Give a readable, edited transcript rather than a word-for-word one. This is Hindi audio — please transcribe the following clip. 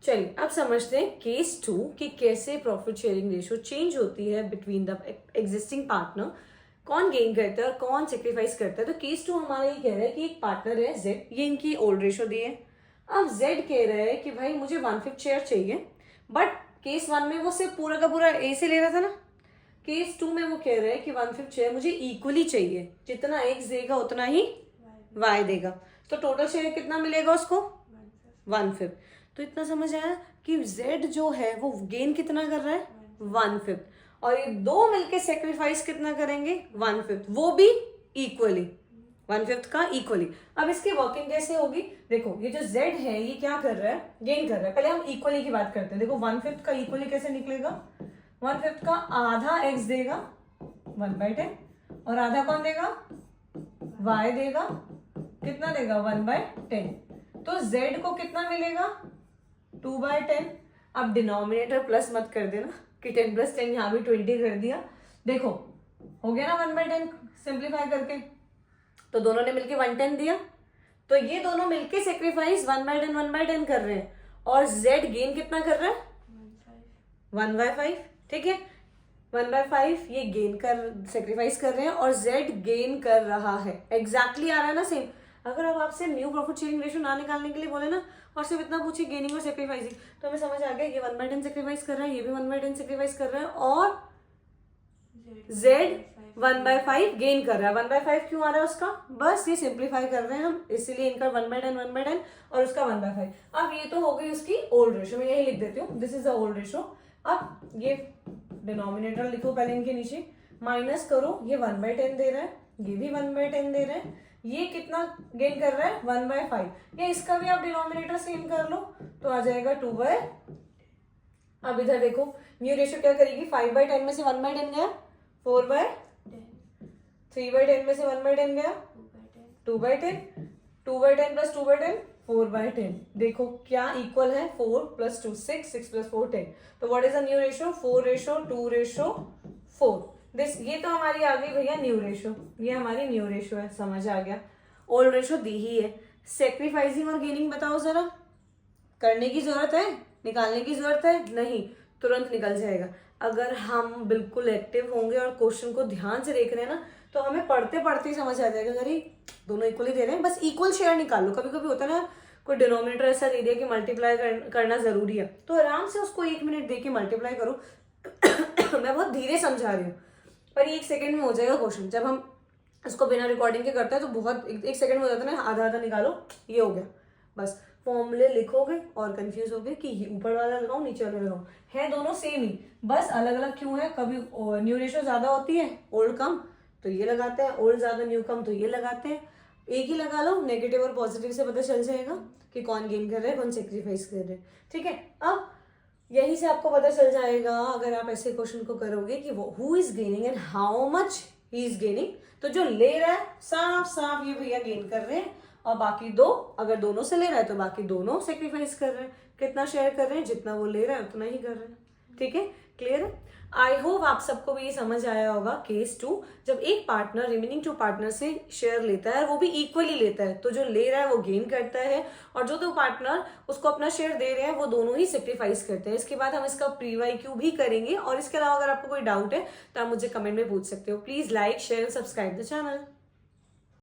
चलिए अब समझते हैं केस 2 कि कैसे प्रॉफिट शेयरिंग रेशियो चेंज होती है बिटवीन द एग्जिस्टिंग पार्टनर, कौन गेन करता है और कौन सेक्रीफाइस करता है। तो केस 2 हमारा ये कह रहा है कि एक पार्टनर है जेड, ये इनकी ओल्ड रेशियो दी है। अब जेड कह रहा है कि भाई मुझे 1/5 शेयर चाहिए, बट केस 1 में वो सिर्फ पूरा का पूरा ए से ले रहा था ना, केस 2 में वो कह रहा है कि 1/5 शेयर मुझे इक्वली चाहिए, जितना एक्स देगा उतना ही वाई देगा। तो टोटल शेयर कितना मिलेगा उसको? 1/5। तो इतना समझ आया कि z जो है वो गेन कितना कर रहा है? 1/5। और ये दो मिलके सेक्रीफाइस कितना करेंगे? 1/5, वो भी इक्वली, 1/5 का इक्वली। अब इसकी वर्किंग कैसे होगी? देखो ये जो z है ये क्या कर रहा है? गेन कर रहा है। पहले हम इक्वली की बात करते हैं। देखो 1/5 का इक्वली कैसे निकलेगा? 1/5 का आधा x देगा 1/10, और आधा कौन देगा? y देगा। कितना देगा? 1/10। तो z को कितना मिलेगा? 2/10। अब डिनोमिनेटर प्लस मत कर देना कि 10 + 10, यहाँ भी 20 कर दिया। देखो हो गया ना 1/10 सिंप्लीफाई करके, तो दोनों ने मिलके 110 दिया। तो ये दोनों मिलके सेक्रीफाइस 1/10 कर रहे हैं, और z गेन कितना कर रहा है? 1/5। ठीक है, 1/5 ये गेन कर सेक्रीफाइस कर रहे हैं और z गेन कर रहा है। एग्जैक्टली आ रहा है ना सेम। अगर अब आपसे न्यू प्रॉफिट शेयरिंग रेशियो ना निकालने के लिए बोले ना, और सिर्फ इतना पूछे गेनिंग और सेक्रीफाइसिंग, तो हमें समझ आ गया ये 1/10 सेक्रीफाइस कर रहा है, ये भी 1/10 सेक्रीफाइस कर रहा है, और z 1/5 गेन कर रहा है। 1/5 क्यों आ रहा है उसका? बस ये सिंप्लीफाई कर रहे हैं हम, इसीलिए इनका 1/10 और उसका 1/5। अब ये तो हो गई उसकी ओल्ड रेशियो, मैं यही लिख देती हूँ, this is the old ratio. अब ये डिनोमिनेटर लिखो पहले इनके नीचे, माइनस करो, ये 1/10 दे रहा है, ये भी 1/10 दे रहा है, ये कितना गेन कर रहा है? 1/5। या इसका भी आप डिनोमिनेटर सेम कर लो, तो आ जाएगा 2/। अब इधर देखो न्यू रेशियो क्या करेगी? 5/10 में से 1/10 गया 4/10, 3/10 में से 1/10 गया 2/10, 2/10 + 2/10 4/10। देखो क्या इक्वल है? 4 + 2 6, 6 + 4 10। तो what is the new ratio? 4:2:4। This, ये तो हमारी आ गई भैया न्यू रेशियो, ये हमारी न्यू रेशियो है, समझ आ गया। ओल्ड रेशियो दी ही है। सेक्रीफाइसिंग और गेनिंग बताओ जरा, करने की जरूरत है? निकालने की जरूरत है? नहीं, तुरंत निकल जाएगा। अगर हम बिल्कुल एक्टिव होंगे और क्वेश्चन को ध्यान से देख रहे हैं ना, तो हमें पढ़ते पढ़ते ही समझ आ जाएगा, अरे दोनों इक्वली दे रहे हैं, बस इक्वल शेयर निकालो। कभी कभी होता है ना, कोई डिनोमिनेटर ऐसा दे दिया कि मल्टीप्लाई करना जरूरी है, तो आराम से उसको 1 मिनट दे के मल्टीप्लाई करो। मैं बहुत धीरे समझा रही हूँ, पर 1 सेकेंड में हो जाएगा क्वेश्चन। जब हम इसको बिना रिकॉर्डिंग के करते हैं तो बहुत 1 सेकेंड में हो जाता है ना, आधा आधा निकालो, ये हो गया। बस फॉर्मूले लिखोगे और कंफ्यूज होगे कि ये ऊपर वाला लगाऊं नीचे वाला लगाऊं, है दोनों सेम ही, बस अलग अलग क्यों है। कभी न्यू रेशियो ज्यादा होती है, ओल्ड कम, तो ये लगाते हैं, ओल्ड ज्यादा न्यू कम, तो ये लगाते हैं। एक ही लगा लो, नेगेटिव और पॉजिटिव से पता चल जाएगा कि कौन गेन कर रहा है, कौन सेक्रीफाइस कर रहा है। ठीक है, अब यहीं से आपको पता चल जाएगा अगर आप ऐसे क्वेश्चन को करोगे कि वो who is gaining and how much he is gaining. तो जो ले रहा है साफ साफ ये भैया गेन कर रहे हैं, और बाकी दो, अगर दोनों से ले रहा है तो बाकी दोनों सेक्रीफाइस कर रहे हैं। कितना शेयर कर रहे हैं? जितना वो ले रहा है उतना ही कर रहे हैं। ठीक है, क्लियर है? आई होप आप सबको भी ये समझ आया होगा। केस 2, जब एक पार्टनर रिमेनिंग 2 पार्टनर से शेयर लेता है, वो भी इक्वली लेता है, तो जो ले रहा है वो गेन करता है, और जो 2 पार्टनर उसको अपना शेयर दे रहे हैं वो दोनों ही सेक्रीफाइस करते हैं। इसके बाद हम इसका प्री-वाई-क्यू भी करेंगे, और इसके अलावा अगर आपको कोई डाउट है तो आप मुझे कमेंट में पूछ सकते हो। Please like, share and subscribe the channel.